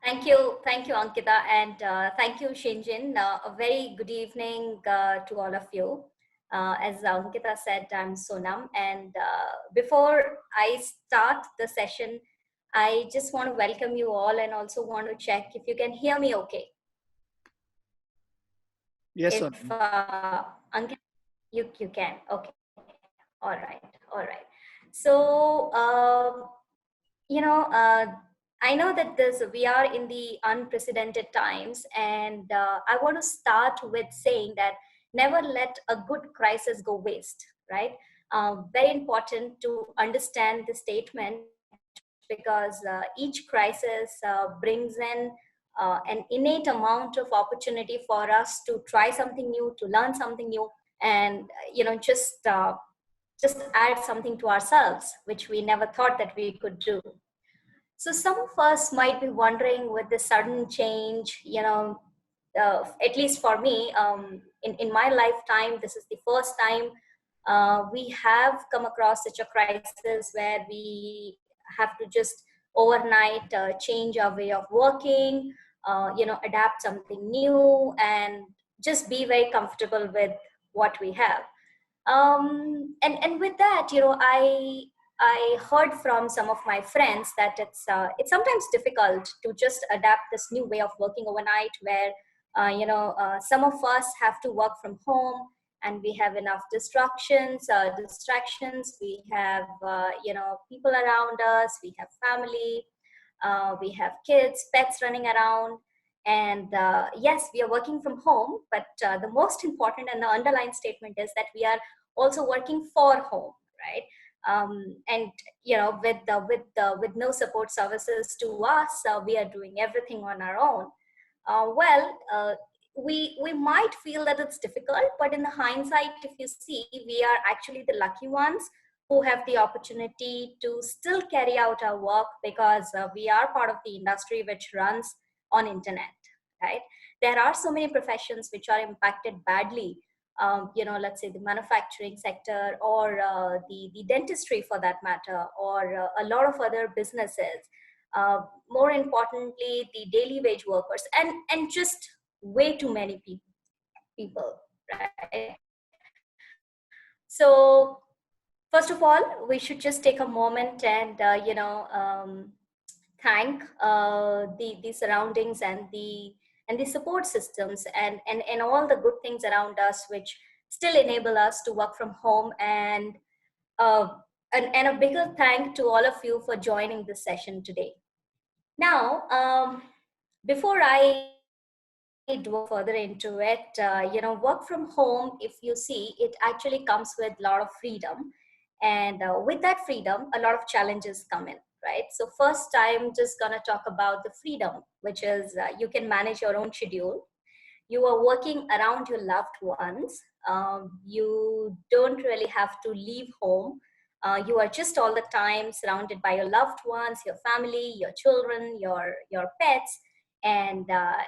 Thank you, Ankita, and thank you, Shenzyn. A very good evening to all of you. As Ankita said, I'm Sonam, and before I start the session, I just want to welcome you all, and also want to check if you can hear me okay. Yes, If Sonam. Ankita, you can, okay, all right. So you know, I know that this we are in the unprecedented times, and I want to start with saying that never let a good crisis go waste. Right? Very important to understand the statement because each crisis brings in an innate amount of opportunity for us to try something new, to learn something new, and just add something to ourselves, which we never thought that we could do. So some of us might be wondering with the sudden change, at least for me, in my lifetime, this is the first time we have come across such a crisis where we have to just overnight change our way of working, adapt something new, and just be very comfortable with what we have. And with that, I heard from some of my friends that it's sometimes difficult to just adapt this new way of working overnight, where some of us have to work from home, and we have enough distractions. We have people around us. We have family. We have kids, pets running around. And yes, we are working from home, but the most important and the underlying statement is that we are also working for home, right? And with no support services to us, we are doing everything on our own. We might feel that it's difficult, but in the hindsight, if you see, we are actually the lucky ones who have the opportunity to still carry out our work because we are part of the industry which runs on internet, right? There are so many professions which are impacted badly. Let's say the manufacturing sector, or the dentistry for that matter, or a lot of other businesses. More importantly, the daily wage workers, and just way too many people, right? So first of all, we should just take a moment and thank the surroundings and the support systems, and all the good things around us which still enable us to work from home. Uh, and a bigger thank to all of you for joining this session today. Now, before I dwell further into it, work from home, if you see, it actually comes with a lot of freedom. And with that freedom, a lot of challenges come in, right? So first, I'm just going to talk about the freedom, which is you can manage your own schedule. You are working around your loved ones. You don't really have to leave home. You are just all the time surrounded by your loved ones, your family, your children, your pets, and a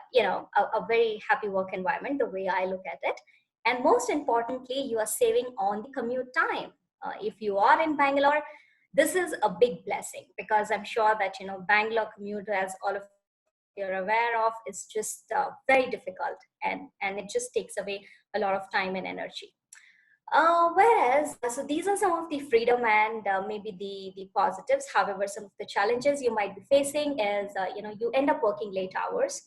very happy work environment, the way I look at it. And most importantly, you are saving on the commute time. If you are in Bangalore, this is a big blessing, because I'm sure that Bangalore commute, as all of you are aware of, is just very difficult, and it just takes away a lot of time and energy. So these are some of the freedom and maybe the positives. However, some of the challenges you might be facing is, you end up working late hours.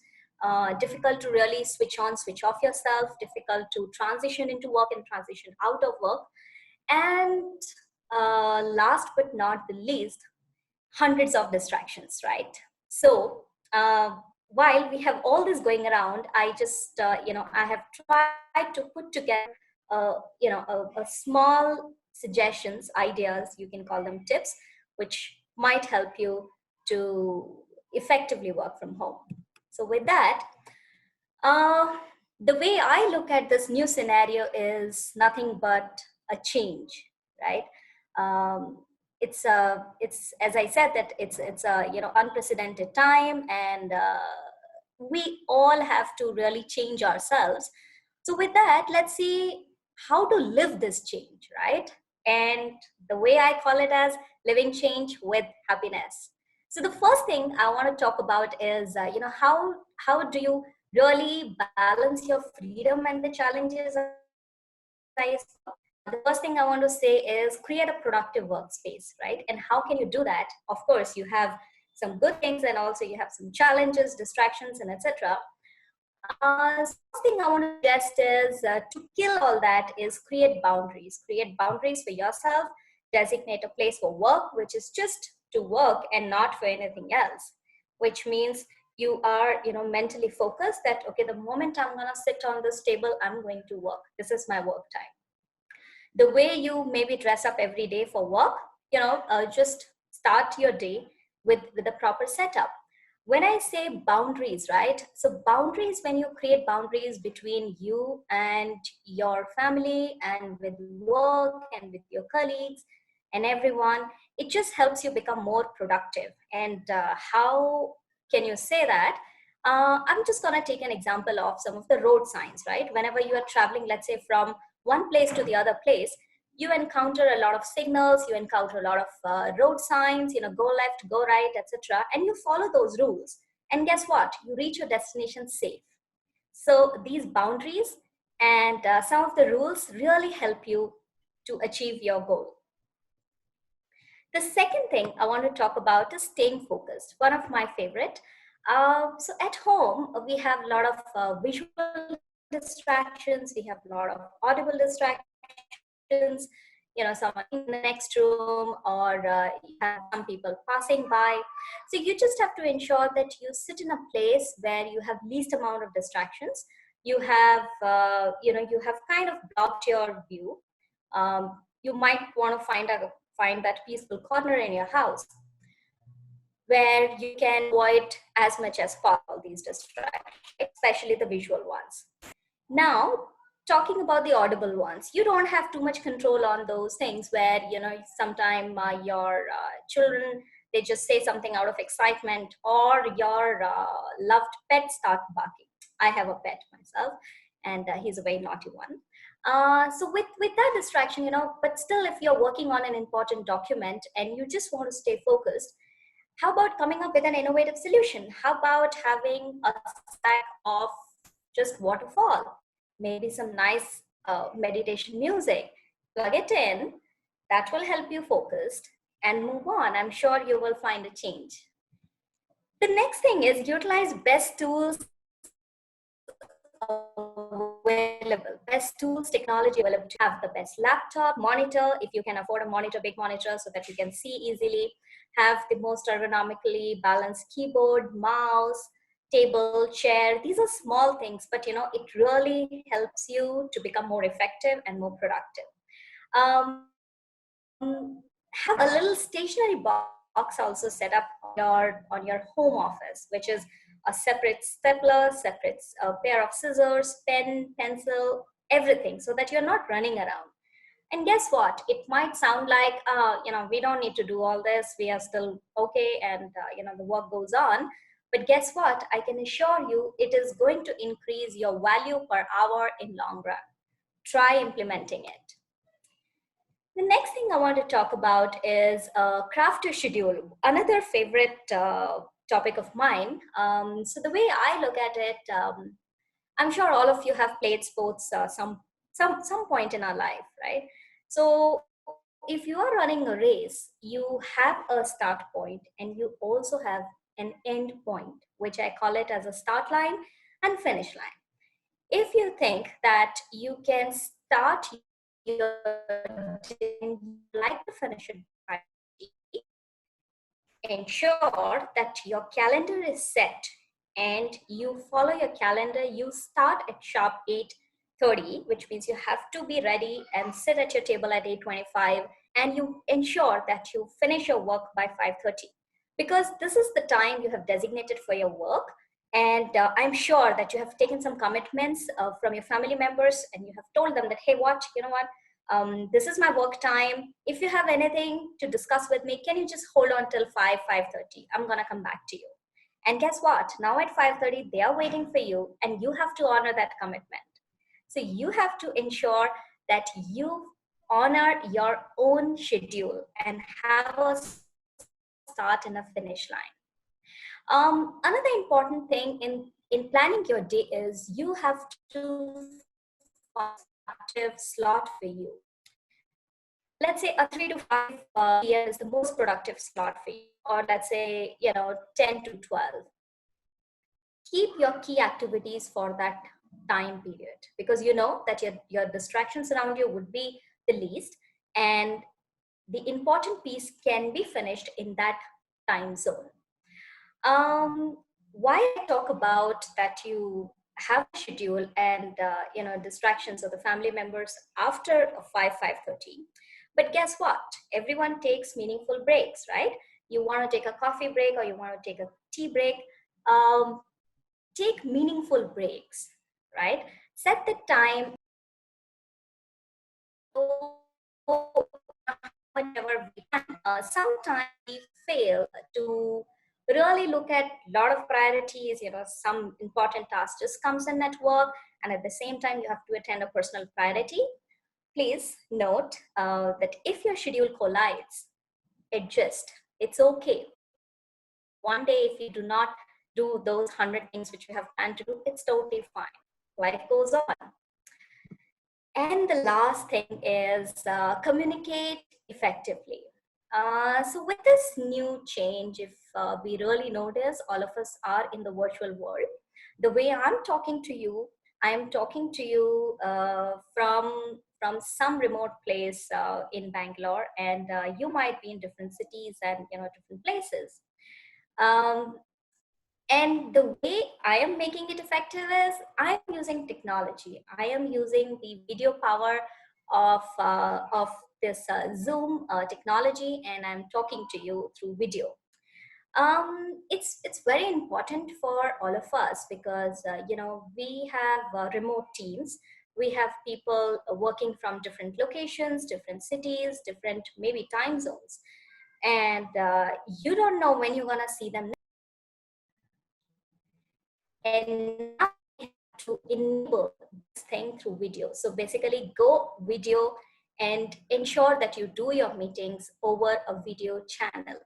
Difficult to really switch on, switch off yourself. Difficult to transition into work and transition out of work. And last but not the least, hundreds of distractions, right? So while we have all this going around, I just I have tried to put together a small suggestions, ideas, you can call them tips, which might help you to effectively work from home. So with that, uh, the way I look at this new scenario is nothing but a change, right? It's as I said, that it's a unprecedented time, and we all have to really change ourselves. So with that, let's see how to live this change, right? And the way I call it as living change with happiness. So the first thing I want to talk about is, how do you really balance your freedom and the challenges I saw? The first thing I want to say is create a productive workspace, right? And how can you do that? Of course, you have some good things and also you have some challenges, distractions, and etc. So the first thing I want to suggest is to kill all that is create boundaries. Create boundaries for yourself. Designate a place for work, which is just to work and not for anything else. Which means you are, mentally focused that okay, the moment I'm gonna sit on this table, I'm going to work. This is my work time. The way you maybe dress up every day for work, just start your day with a proper setup. When I say boundaries, right, so boundaries, when you create boundaries between you and your family and with work and with your colleagues and everyone, it just helps you become more productive. And how can you say that? I'm just going to take an example of some of the road signs, right? Whenever you are traveling, let's say from one place to the other place, you encounter a lot of signals, you encounter a lot of road signs, go left, go right, etc. And you follow those rules. And guess what? You reach your destination safe. So these boundaries and some of the rules really help you to achieve your goal. The second thing I want to talk about is staying focused, one of my favorite. So at home, we have a lot of visual distractions, we have a lot of audible distractions, someone in the next room, or you have some people passing by. So you just have to ensure that you sit in a place where you have least amount of distractions. You have kind of blocked your view. You might want to find that peaceful corner in your house where you can avoid as much as possible these distractions, especially the visual ones. Now, talking about the audible ones, you don't have too much control on those things where, sometime your children, they just say something out of excitement, or your loved pet start barking. I have a pet myself, and he's a very naughty one. So with that distraction, but still, if you're working on an important document and you just want to stay focused, how about coming up with an innovative solution? How about having a stack of just waterfall, maybe some nice meditation music, plug it in, that will help you focus and move on. I'm sure you will find a change. The next thing is utilize best tools available, best tools, technology available. To have the best laptop, monitor, if you can afford a monitor, big monitor, so that you can see easily. Have the most ergonomically balanced keyboard, mouse, table, chair. These are small things, but it really helps you to become more effective and more productive. Have a little stationery box also set up on your home office, which is a separate stapler, separate pair of scissors, pen, pencil, everything, so that you're not running around. And guess what? It might sound like, we don't need to do all this. We are still okay, and the work goes on. But guess what? I can assure you, it is going to increase your value per hour in long run. Try implementing it. The next thing I want to talk about is craft your schedule. Another favorite topic of mine. So the way I look at it, I'm sure all of you have played sports some point in our life, right? So if you are running a race, you have a start point and you also have an end point, which I call it as a start line and finish line. If you think that you can start your day and you like to finish it by 5:30, ensure that your calendar is set and you follow your calendar. You start at sharp 8:30, which means you have to be ready and sit at your table at 8:25, and you ensure that you finish your work by 5:30, because this is the time you have designated for your work. And I'm sure that you have taken some commitments from your family members, and you have told them that, hey, this is my work time. If you have anything to discuss with me, can you just hold on till 5:30? I'm gonna come back to you. And guess what? Now at 5:30, they are waiting for you, and you have to honor that commitment. So you have to ensure that you honor your own schedule and have a start start and a finish line. Another important thing in planning your day is you have to find a productive slot for you. Let's say a 3 to 5 p.m. is the most productive slot for you, or let's say, 10 to 12. Keep your key activities for that time period, because you know that your distractions around you would be the least, and the important piece can be finished in that time zone. um, why I talk about that you have a schedule and distractions of the family members after 5:30, but guess what, everyone takes meaningful breaks, right? You want to take a coffee break or you want to take a tea break. Take meaningful breaks, right? Set the time, whenever we can. Sometimes we fail to really look at a lot of priorities. Some important task just comes in at work, and at the same time, you have to attend a personal priority. Please note that if your schedule collides, adjust. It's okay. One day, if you do not do those 100 things which you have planned to do, it's totally fine. Life goes on. And the last thing is communicate effectively. So with this new change, if we really notice, all of us are in the virtual world. The way I'm talking to you, I am talking to you from some remote place in Bangalore, and you might be in different cities and different places. Um, and the way I am making it effective is I am using technology. I am using the video power of this Zoom technology, and I'm talking to you through video. It's very important for all of us, because we have remote teams. We have people working from different locations, different cities, different maybe time zones, and you don't know when you're gonna see them. And now we have to enable this thing through video. So basically go video and ensure that you do your meetings over a video channel.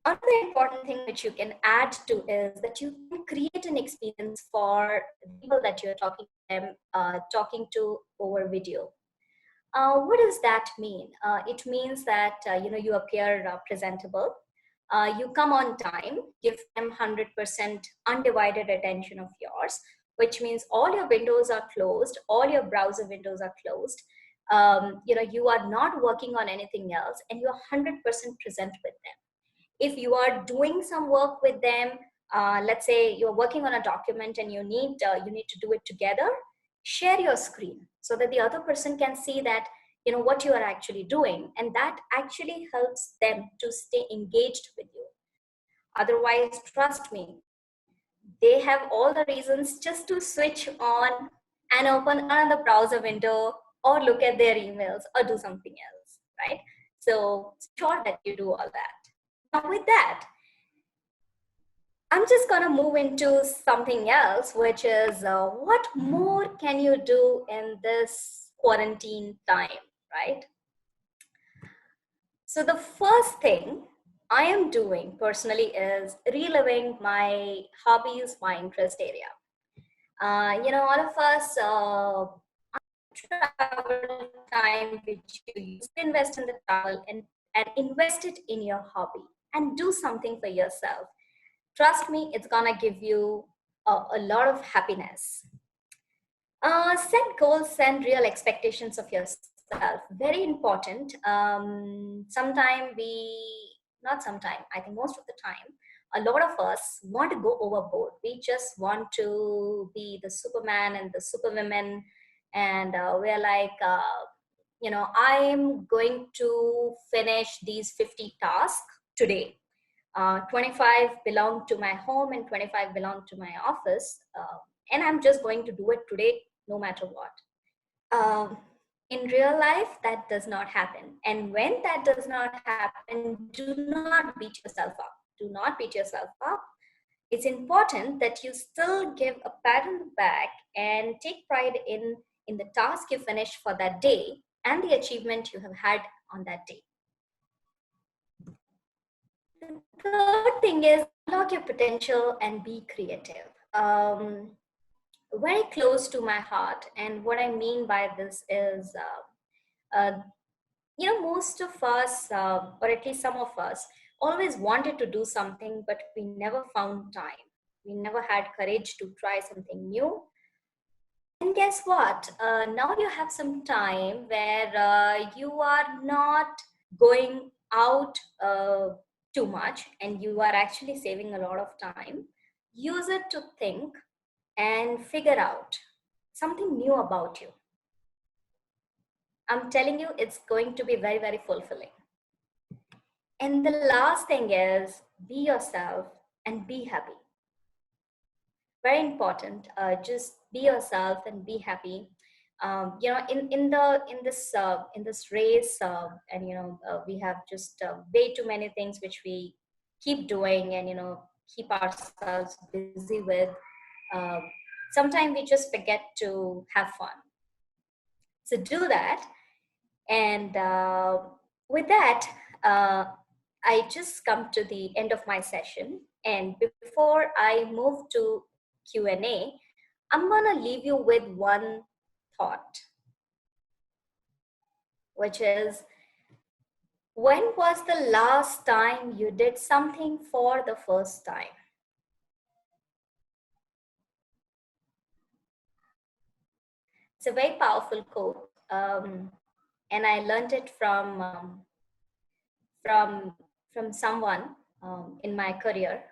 Another important thing which you can add to is that you can create an experience for the people that you're talking to over video. What does that mean? It means that you appear presentable. You come on time, give them 100% undivided attention of yours, which means all your windows are closed, all your browser windows are closed. You are not working on anything else, and you're 100% present with them. If you are doing some work with them, let's say you're working on a document and you need to do it together, share your screen so that the other person can see that what you are actually doing, and that actually helps them to stay engaged with you. Otherwise, trust me, they have all the reasons just to switch on and open another browser window or look at their emails or do something else, right? So sure that you do all that. Now with that, I'm just going to move into something else, which is what more can you do in this quarantine time, right? So the first thing I am doing personally is reliving my hobbies, my interest area. All of us travel time which you use to invest in the travel, and invest it in your hobby and do something for yourself. Trust me, it's gonna give you a lot of happiness. Set goals and real expectations of yourself. Very important. Not sometime, I think most of the time, a lot of us want to go overboard. We just want to be the Superman and the Superwoman. And we're like, I'm going to finish these 50 tasks today. 25 belong to my home and 25 belong to my office. And I'm just going to do it today, no matter what. In real life, that does not happen. And when that does not happen, do not beat yourself up. Do not beat yourself up. It's important that you still give a pat on the back and take pride in the task you finished for that day and the achievement you have had on that day. The third thing is unlock your potential and be creative. Very close to my heart. And what I mean by this is, most of us, or at least some of us, always wanted to do something, but we never found time. We never had courage to try something new. And guess what? Now you have some time where you are not going out too much and you are actually saving a lot of time. Use it to think and figure out something new about you. I'm telling you, it's going to be very, very fulfilling. And the last thing is be yourself and be happy. Very important. Just be yourself and be happy. In this race, and we have just way too many things which we keep doing and keep ourselves busy with. Uh, Sometimes we just forget to have fun. So do that. And with that, I just come to the end of my session. And before I move to Q&A, I'm going to leave you with one thought, which is, when was the last time you did something for the first time? It's a very powerful quote. And I learned it from someone in my career.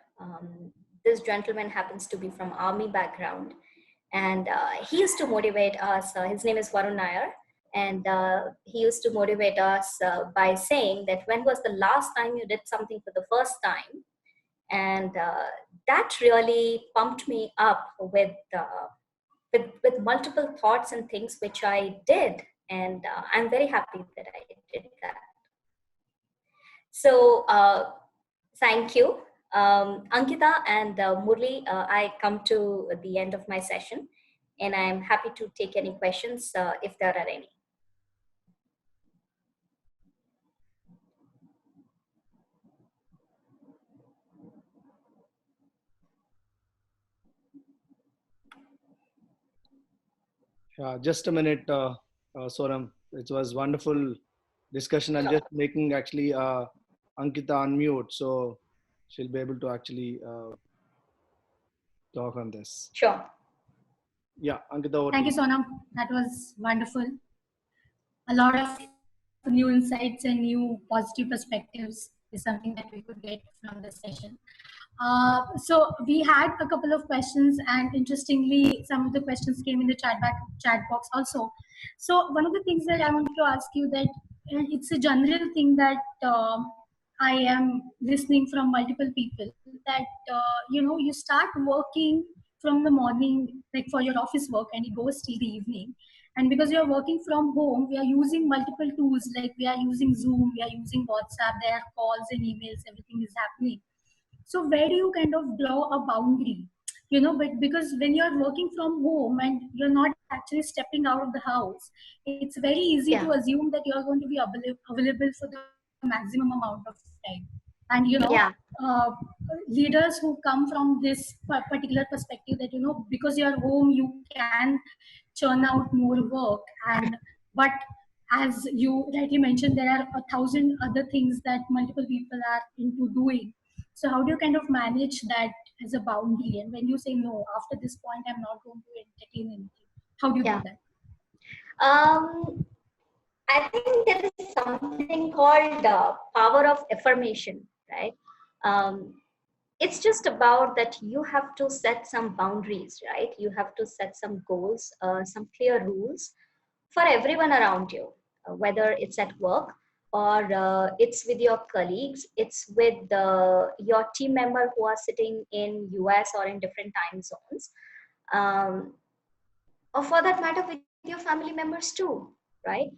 This gentleman happens to be from army background, and he used to motivate us. His name is Varun Nair, and he used to motivate us by saying that when was the last time you did something for the first time, and that really pumped me up with multiple thoughts and things which I did, and I'm very happy that I did that. So thank you. Ankita and Murli, I come to the end of my session, and I'm happy to take any questions if there are any. Just a minute, Sonam. It was wonderful discussion. I'm Sure. just making actually Ankita unmute, so she'll be able to actually talk on this. Sure. Yeah, Ankita, over to Thank you. you, Sonam. That was wonderful. A lot of new insights and new positive perspectives is something that we could get from this session. So we had a couple of questions, and interestingly, some of the questions came in the chat box also. So one of the things that I wanted to ask you, that it's a general thing that I am listening from multiple people, that you start working from the morning, like for your office work, and it goes till the evening. And because you're working from home, we are using multiple tools, like we are using Zoom, we are using WhatsApp, there are calls and emails, everything is happening. So where do you kind of draw a boundary? But because when you're working from home and you're not actually stepping out of the house, it's very easy to Yeah. assume that you're going to be available for the maximum amount of time. And Yeah. uh, leaders who come from this particular perspective, that because you're home you can churn out more work, and but as you rightly mentioned, there are 1,000 other things that multiple people are into doing. So how do you kind of manage that as a boundary? And when you say no, after this point, I'm not going to entertain anything. How do you do Yeah. that? I think there is something called power of affirmation, right? Um, it's just about that you have to set some boundaries, right? You have to set some goals, some clear rules for everyone around you, whether it's at work or it's with your colleagues, it's with your team member who are sitting in US or in different time zones, um, or for that matter with your family members too, right?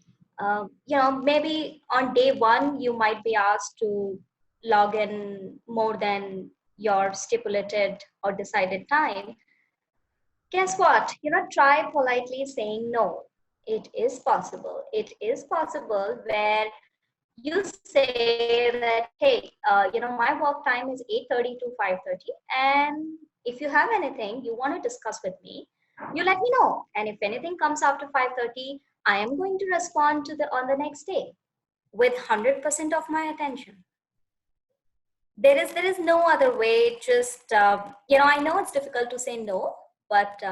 Maybe on day one you might be asked to log in more than your stipulated or decided time. Guess what? Try politely saying no. It is possible. It is possible where you say that, hey, my work time is 8:30 to 5:30, and if you have anything you want to discuss with me, you let me know. And if anything comes after 5:30, I am going to respond to the on the next day with 100% of my attention. There is no other way. Just I know it's difficult to say no, but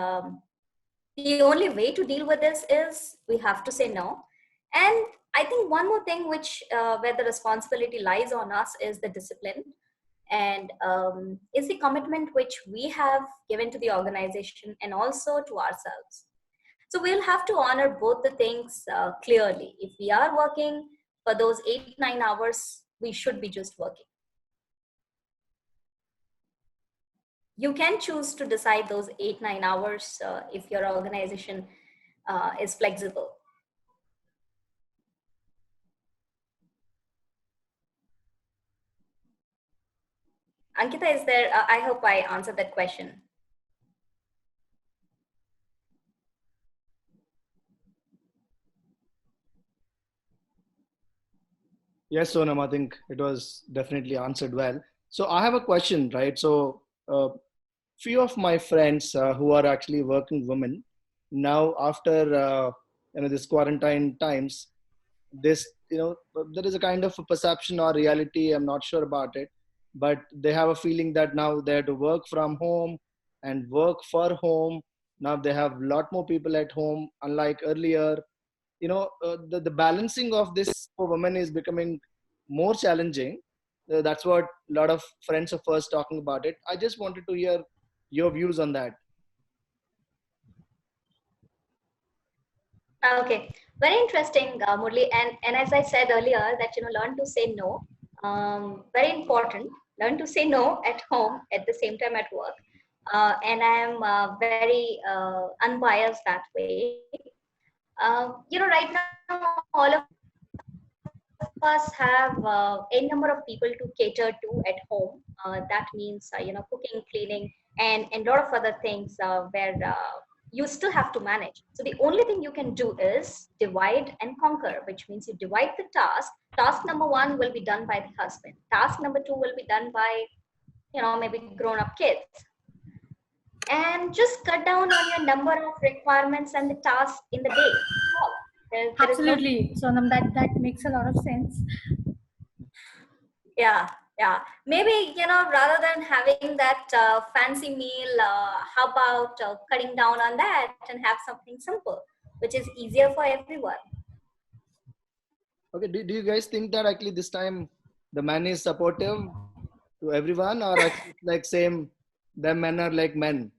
the only way to deal with this is we have to say no. And I think one more thing which where the responsibility lies on us is the discipline, and is the commitment which we have given to the organization and also to ourselves. So we'll have to honor both the things clearly. If we are working for those 8-9 hours, we should be just working. You can choose to decide those 8-9 hours if your organization is flexible. Ankita, is there? I hope I answered that question. Yes, Sonam, I think it was definitely answered well. So I have a question, right? So few of my friends who are actually working women now, after this quarantine times, this there is a kind of a perception or reality, I'm not sure about it, but they have a feeling that now they have to work from home and work for home. Now they have a lot more people at home, unlike earlier. The balancing of this for women is becoming more challenging. That's what a lot of friends of us talking about it. I just wanted to hear your views on that. Okay, very interesting, Murli. And as I said earlier, that learn to say no. Very important. Learn to say no at home at the same time at work. And I am very unbiased that way. Right now all of us have a number of people to cater to at home. That means cooking, cleaning, and a lot of other things where you still have to manage. So the only thing you can do is divide and conquer, which means you divide the task. Task number one will be done by the husband. Task number two will be done by maybe grown up kids, and just cut down on your number of requirements and the tasks in the day. There is no. Absolutely, Sonam, that makes a lot of sense. Yeah, maybe rather than having that fancy meal, how about cutting down on that and have something simple which is easier for everyone. Okay, do you guys think that actually this time the man is supportive to everyone, or actually it's like same, the men are like men?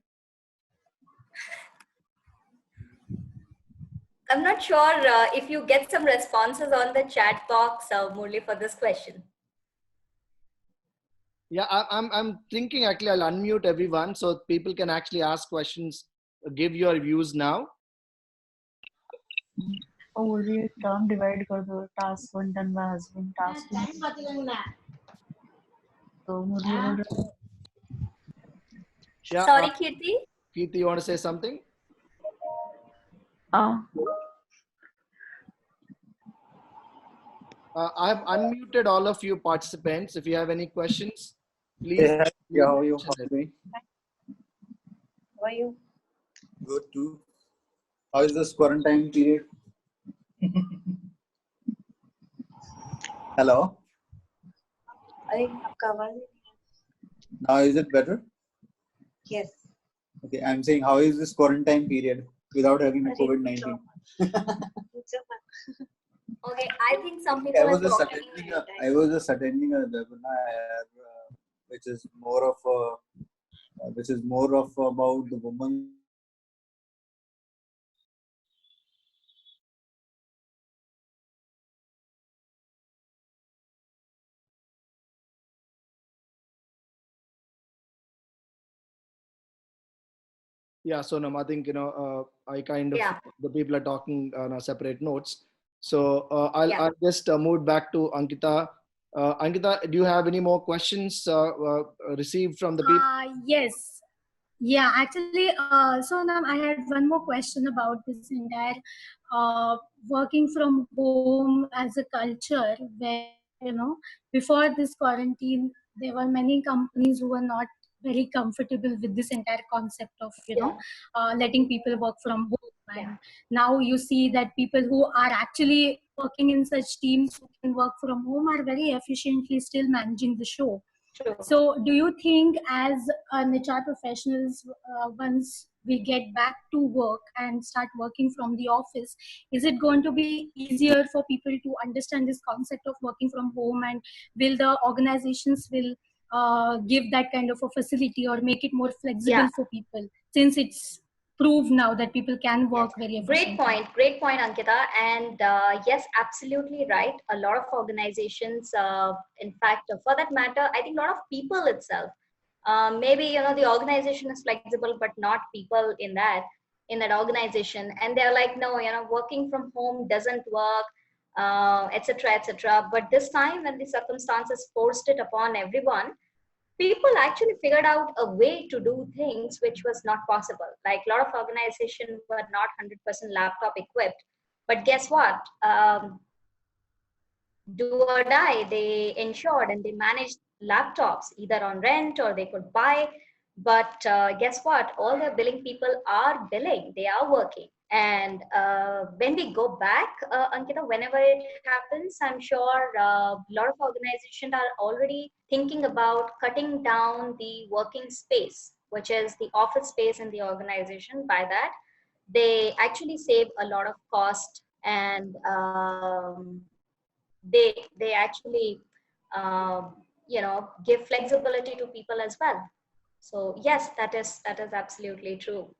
I'm not sure if you get some responses on the chat box, Murli, for this question. Yeah, I'm thinking actually I'll unmute everyone so people can actually ask questions, give your views now. और ये काम divide कर दो, task one done by husband, task तो मुझे बोल रहा Yeah, Sorry, Kirti. Kirti, you want to say something? I've unmuted all of you participants. If you have any questions, please. Yeah, how are you? How are you? Good too. How is this quarantine period? Hello. Now is it better? Yes. Okay, I'm saying how is this quarantine period without having the COVID-19? Okay, I think some people I are was just talking. attending a webinar, which is more of about the woman. Yeah, Sonam, I think I kind of the people are talking on separate notes. So I'll just move back to Ankita. Ankita, do you have any more questions received from the people? Yes. Yeah, actually, so now I had one more question about this entire working from home as a culture, where, before this quarantine, there were many companies who were not very comfortable with this entire concept of, Yeah, letting people work from home. yeah, And now you see that people who are actually working in such teams who can work from home are very efficiently still managing the show. true. So, do you think, as an HR professionals, once we get back to work and start working from the office, is it going to be easier for people to understand this concept of working from home, and will the organizations will give that kind of a facility or make it more Yeah. flexible for people, since it's proved now that people can Yes, work very efficiently? great point, Ankita. And yes, absolutely right. A lot of organizations, in fact, for that matter, I think a lot of people itself, maybe the organization is flexible, but not people in that organization, and they're like, no, working from home doesn't work, etc., etc. But this time, when the circumstances forced it upon everyone, people actually figured out a way to do things which was not possible. Like a lot of organizations were not 100% laptop equipped, but guess what? Do or die, they insured and they managed laptops either on rent or they could buy. But guess what? All their billing people are billing, they are working. And when we go back, Ankita, whenever it happens, I'm sure a lot of organizations are already thinking about cutting down the working space, which is the office space in the organization. By that, they actually save a lot of cost, and they actually give flexibility to people as well. So yes, that is absolutely true.